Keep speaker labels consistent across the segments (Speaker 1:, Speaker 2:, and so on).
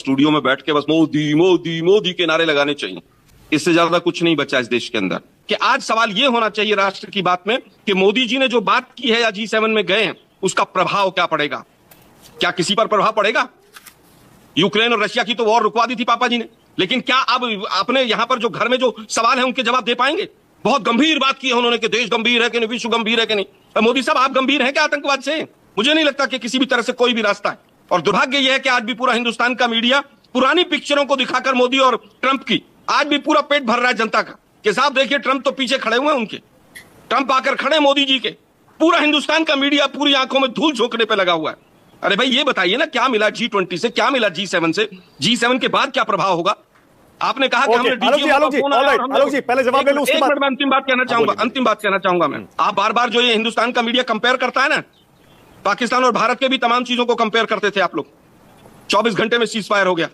Speaker 1: Studio में बैठ के बस मोदी मोदी मोदी के नारे लगाने चाहिए। इससे ज्यादा कुछ नहीं बचा इस देश के अंदर। कि आज सवाल यह होना चाहिए राष्ट्र की बात में कि मोदी जी ने जो बात की है या G7 में गए हैं, उसका प्रभाव क्या पड़ेगा? क्या किसी पर प्रभाव पड़ेगा? यूक्रेन और रशिया की तो वॉर रुकवा दी थी पापा जी ने, लेकिन क्या अब अपने यहां पर जो घर में जो सवाल है उनके जवाब दे पाएंगे? बहुत गंभीर बात की है उन्होंने कि देश गंभीर है कि नहीं, विश्व गंभीर है कि नहीं। मोदी साहब, आप गंभीर हैं क्या आतंकवाद से? मुझे नहीं लगता कि किसी भी तरह से कोई भी रास्ता है। और दुर्भाग्य यह है कि आज भी पूरा हिंदुस्तान का मीडिया पुरानी पिक्चरों को दिखाकर मोदी और ट्रंप की आज भी पूरा पेट भर रहा है जनता का कि साहब देखिए ट्रंप तो पीछे खड़े हुए हैं उनके, ट्रंप आकर खड़े मोदी जी के। पूरा हिंदुस्तान का मीडिया पूरी आंखों में धूल झोंकने पे लगा हुआ है। अरे भाई ये बताइए ना, क्या मिला G20 से, क्या मिला G7 से? G7 के बाद क्या प्रभाव होगा? आपने कहा कि हमने
Speaker 2: आलोक जी पहले जवाब ले लो, उसके बाद
Speaker 1: मैं अंतिम बात कहना चाहूंगा मैं। आप बार बार जो ये हिंदुस्तान का मीडिया कंपेयर करता है ना, पाकिस्तान और भारत के भी तमाम चीजों को कंपेयर करते थे आप लोग। 24 घंटे में सीज फायर हो गया।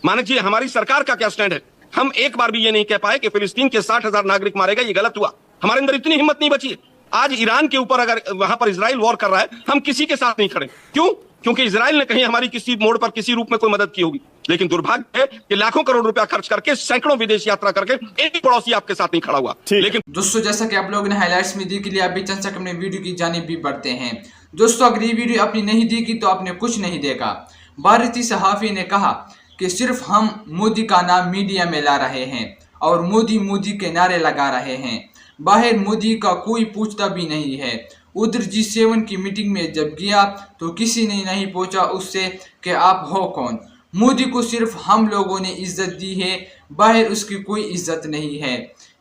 Speaker 1: मानक जी, हमारी सरकार का क्या स्टैंड है? हम एक बार भी ये नहीं कह पाए कि फिलिस्तीन के 60,000 नागरिक मारे गए, ये गलत हुआ। हमारे अंदर इतनी हिम्मत नहीं बची है। आज ईरान के ऊपर अगर वहां पर इजराइल वॉर कर रहा है, हम किसी के साथ नहीं खड़े। क्यों? क्योंकि इजराइल ने कहीं हमारी किसी मोड़ पर किसी रूप में कोई मदद की होगी। लेकिन दुर्भाग्य है कि लाखों करोड़ रुपया खर्च करके, सैकड़ों विदेश यात्रा करके एक पड़ोसी आपके साथ नहीं खड़ा हुआ।
Speaker 3: लेकिन दोस्तों, जैसा कि आप लोगों ने हाइलाइट्स में दी के लिए आप भी चर्चा अपने वीडियो की जानिब भी बढ़ते हैं। दोस्तों, अगर ये वीडियो आपने नहीं देखी तो आपने कुछ नहीं देखा। भारतीय सहाफी ने कहा कि सिर्फ हम मोदी का नाम मीडिया में ला रहे हैं और मोदी मोदी के नारे लगा रहे हैं। बाहर मोदी का कोई पूछता भी नहीं है। उधर G7 की मीटिंग में जब गया तो किसी ने नहीं पूछा उससे कि आप हो कौन। मोदी को सिर्फ हम लोगों ने इज्जत दी है, बाहर उसकी कोई इज्जत नहीं है।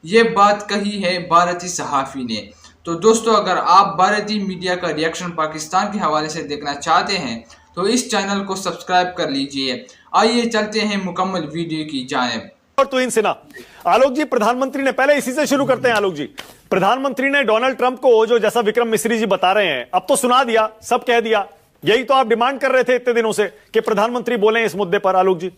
Speaker 3: ये बात कही है भारतीय सहाफी ने। तो दोस्तों, अगर आप भारतीय मीडिया का रिएक्शन पाकिस्तान के हवाले से देखना चाहते हैं तो इस चैनल को सब्सक्राइब कर लीजिए। आइए चलते हैं मुकम्मल वीडियो की जानिब।
Speaker 2: और तो इन सिन्हा, आलोक जी, प्रधानमंत्री ने, पहले इसी से शुरू करते हैं आलोक जी। प्रधानमंत्री ने डोनाल्ड ट्रंप को, जो जैसा विक्रम मिश्री जी बता रहे हैं, अब तो सुना दिया, सब कह दिया। यही तो आप डिमांड कर रहे थे इतने दिनों से कि प्रधानमंत्री बोले इस मुद्दे पर। आलोक जी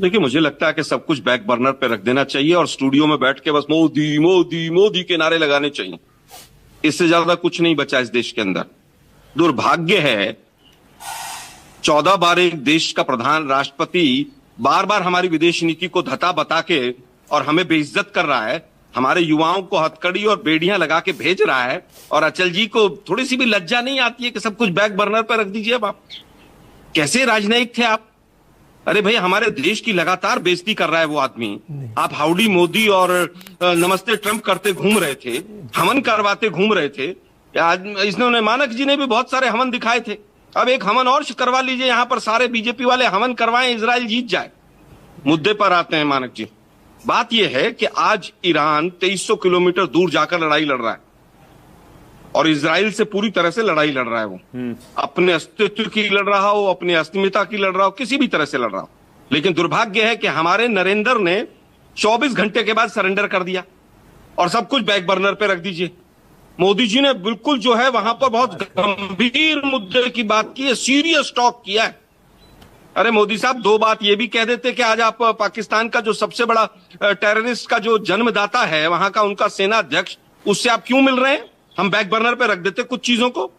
Speaker 1: देखिए, मुझे लगता है कि सब कुछ बैक बर्नर पे रख देना चाहिए और स्टूडियो में बैठ के बस मोदी मोदी मोदी के नारे लगाने चाहिए। इससे ज्यादा कुछ नहीं बचा इस देश के अंदर। दुर्भाग्य है 14 बार एक देश का प्रधान राष्ट्रपति बार बार हमारी विदेश नीति को धता बता के और हमें बेइज्जत कर रहा है। हमारे युवाओं को हथकड़ी और बेड़ियां लगा के भेज रहा है। और अचल जी को थोड़ी सी भी लज्जा नहीं आती है कि सब कुछ बैक बर्नर पर रख दीजिए। अब आप कैसे राजनयिक थे आप? अरे भाई, हमारे देश की लगातार बेइज्जती कर रहा है वो आदमी। आप हाउडी मोदी और नमस्ते ट्रंप करते घूम रहे थे, हवन करवाते घूम रहे थे। आज इसने, मानक जी ने भी बहुत सारे हवन दिखाए थे। अब एक हवन और करवा लीजिए, यहां पर सारे बीजेपी वाले हवन करवाएं, इजराइल जीत जाए। मुद्दे पर आते हैं मानक जी। बात यह है कि आज ईरान 2300 किलोमीटर दूर जाकर लड़ाई लड़ रहा है और इजराइल से पूरी तरह से लड़ाई लड़ रहा है। वो अपने अस्तित्व की लड़ रहा हो, अपनी अस्मिता की लड़ रहा हो, किसी भी तरह से लड़ रहा हो। लेकिन दुर्भाग्य है कि हमारे नरेंद्र ने 24 घंटे के बाद सरेंडर कर दिया और सब कुछ बैक बर्नर पे रख दीजिए। मोदी जी ने बिल्कुल जो है वहां पर बहुत गंभीर मुद्दे की बात की है, सीरियस टॉक किया है। अरे मोदी साहब, दो बात ये भी कह देते कि आज आप पाकिस्तान का जो सबसे बड़ा टेररिस्ट का जो जन्मदाता है वहां का, उनका सेना अध्यक्ष, उससे आप क्यों मिल रहे हैं? हम बैक बर्नर पे रख देते कुछ चीजों को।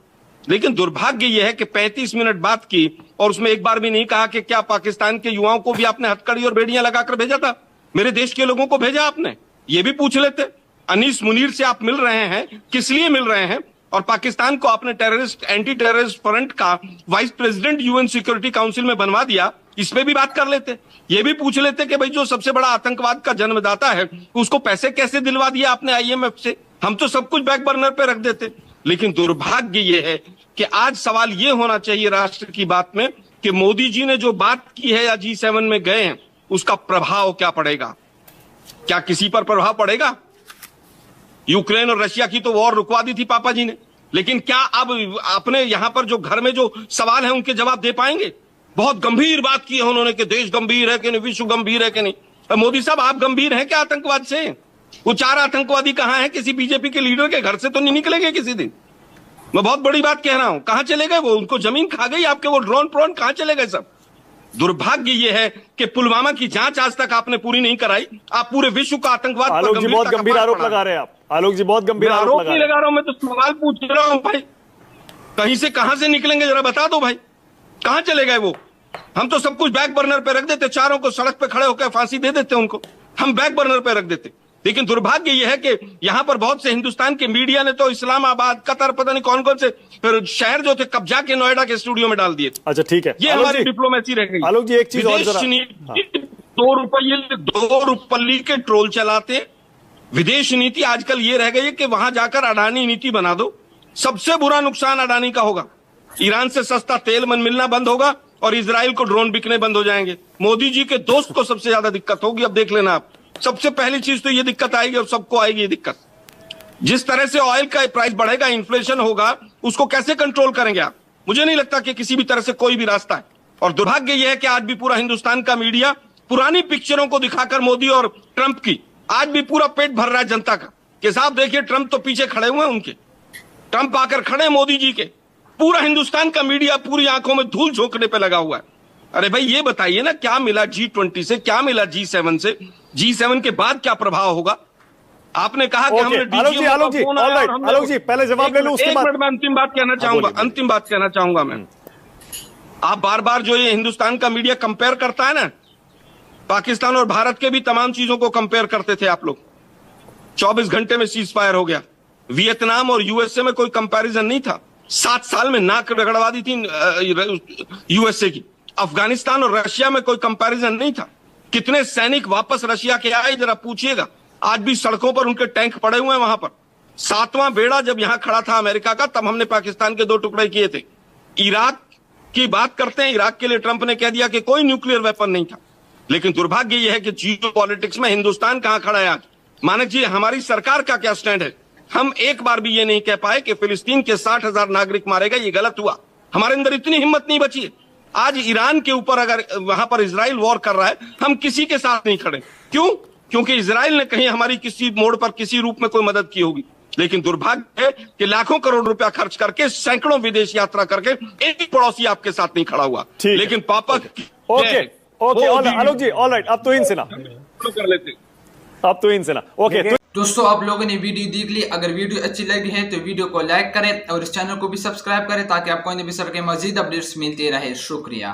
Speaker 1: लेकिन दुर्भाग्य यह है कि 35 मिनट बात की और उसमें एक बार भी नहीं कहा कि क्या पाकिस्तान के युवाओं को भी आपने हथकड़ी और बेड़ियां लगाकर भेजा था? मेरे देश के लोगों को भेजा आपने? ये भी पूछ लेते। अनीस मुनीर से आप मिल रहे हैं, किस लिए मिल रहे हैं? और पाकिस्तान को आपने टेररिस्ट, एंटी टेररिस्ट फ्रंट का vice president UN security council में बनवा दिया। इस पे भी बात कर लेते। ये भी पूछ लेते कि भाई जो सबसे बड़ा आतंकवाद का जन्मदाता है उसको पैसे कैसे दिलवा दिया आपने IMF से? हम तो सब कुछ बैक बर्नर पे रख देते। लेकिन दुर्भाग्य ये है कि आज सवाल ये होना चाहिए राष्ट्र की बात में कि मोदी जी ने जो बात की है या G7 में गए हैं, उसका प्रभाव क्या पड़ेगा? क्या किसी पर प्रभाव पड़ेगा? यूक्रेन और रशिया की तो वॉर रुकवा दी थी पापा जी ने, लेकिन क्या अब अपने यहां पर जो घर में जो सवाल है उनके जवाब दे पाएंगे? बहुत गंभीर बात की है उन्होंने कि देश गंभीर है कि नहीं, विश्व गंभीर है कि नहीं। मोदी साहब, आप गंभीर हैं क्या आतंकवाद से? वो 4 आतंकवादी कहां हैं? किसी बीजेपी के लीडर के घर से तो नहीं निकलेंगे किसी दिन। मैं बहुत बड़ी बात कह रहा हूं। कहां चले गए वो? उनको जमीन खा गई आपके वो ड्रोन प्रोन, कहां चले गए सब? दुर्भाग्य ये है कि पुलवामा की जांच आज तक आपने पूरी नहीं कराई। आप पूरे विश्व का आतंकवाद पर
Speaker 2: आलोक जी बहुत गंभीर आरोप लगा रहे हैं आप। आलोक जी बहुत गंभीर
Speaker 1: आरोप नहीं लगा रहा हूं, मैं तो सवाल पूछ रहा हूं भाई। कहीं से कहां से निकलेंगे जरा बता दो भाई। कहां चले गए वो? हम तो सब कुछ बैक बर्नर पे रख देते, चारों को सड़क पे खड़े होकर फांसी दे देते उनको, हम बैक बर्नर पे रख देते। लेकिन दुर्भाग्य यह है कि यहां पर बहुत से हिंदुस्तान के मीडिया ने तो इस्लामाबाद, कतर, पता नहीं कौन कौन से शहर जो थे कब्जा के नोएडा के स्टूडियो में डाल दिए।
Speaker 2: अच्छा ठीक है,
Speaker 1: ये हमारी डिप्लोमेसी रह गई।
Speaker 2: आलोक जी एक चीज और जरा,
Speaker 1: दो रुपये के ट्रोल चलाते। विदेश नीति आजकल ये रह गई है कि वहां जाकर अडानी नीति बना दो। सबसे बुरा नुकसान अडानी का होगा। ईरान से सस्ता तेल मिलना बंद होगा और इजराइल को ड्रोन बिकने बंद हो जाएंगे। मोदी जी के दोस्त को सबसे ज्यादा दिक्कत होगी। अब देख लेना आप, सबसे पहली चीज तो ये दिक्कत आएगी और सबको आएगी ये दिक्कत। जिस तरह से ऑयल का प्राइस बढ़ेगा, इन्फ्लेशन होगा, उसको कैसे कंट्रोल करेंगे आप? मुझे नहीं लगता कि किसी भी तरह से कोई भी रास्ता है। और दुर्भाग्य यह है कि आज भी पूरा हिंदुस्तान का मीडिया पुरानी पिक्चरों को दिखाकर मोदी और ट्रंप की आज भी पूरा पेट भर रहा है जनता का कि साहब देखिए ट्रंप तो पीछे खड़े हुए हैं उनके, ट्रंप आकर खड़े मोदी जी के। पूरा हिंदुस्तान का मीडिया पूरी आंखों में धूल झोंकने पे लगा हुआ है। अरे भाई ये बताइए ना, क्या मिला G20 से, क्या मिला G7 से? G7 के बाद क्या प्रभाव होगा? आपने कहा कि हमने
Speaker 2: आलोक जी पहले जवाब ले लो, उसके बाद
Speaker 1: मैं अंतिम बात कहना चाहूंगा। अंतिम बात कहना चाहूंगा मैं, आप बार बार जो ये हिंदुस्तान का मीडिया कंपेयर करता है ना, पाकिस्तान और भारत के भी तमाम चीजों को कंपेयर करते थे आप लोग। 24 घंटे में सीज फायर हो गया। वियतनाम और यूएसए में कोई कंपैरिजन नहीं था। 7 साल में नाक रगड़वा दी थी यूएसए की। अफगानिस्तान और रशिया में कोई कंपैरिजन नहीं था। कितने सैनिक वापस रशिया के आए जरा पूछिएगा। आज भी सड़कों पर उनके टैंक पड़े हुए हैं वहां पर। 7वां बेड़ा जब यहां खड़ा था अमेरिका का, तब हमने पाकिस्तान के 2 टुकड़े किए थे। इराक की बात करते हैं, इराक के लिए ट्रंप ने कह दिया कि कोई न्यूक्लियर वेपन नहीं था। लेकिन दुर्भाग्य यह है कि जियो पॉलिटिक्स में हिंदुस्तान कहां खड़ा है आज? मानक जी, हमारी सरकार का क्या स्टैंड है? हम एक बार भी ये नहीं कह पाए कि फिलिस्तीन के 60,000 नागरिक मारे गए, ये गलत हुआ। हमारे अंदर इतनी हिम्मत नहीं बची है। आज ईरान के ऊपर अगर वहां पर इजराइल वॉर कर रहा है, हम किसी के साथ नहीं खड़े। क्यों? क्योंकि इजराइल ने कहीं हमारी किसी मोड़ पर किसी रूप में कोई मदद की होगी। लेकिन दुर्भाग्य है कि लाखों करोड़ रुपया खर्च करके, सैकड़ों विदेश यात्रा करके एक पड़ोसी आपके साथ नहीं खड़ा हुआ। लेकिन पापा
Speaker 2: ओके आलोक जी, ऑलराइट, अब तो इनसे ना
Speaker 1: कर लेते,
Speaker 2: अब तो इनसे ना। ओके
Speaker 3: दोस्तों, आप लोगों ने वीडियो देख ली। अगर वीडियो अच्छी लगी है तो वीडियो को लाइक करें और इस चैनल को भी सब्सक्राइब करें ताकि आपको इन विषय के मजीद अपडेट्स मिलते रहे। शुक्रिया।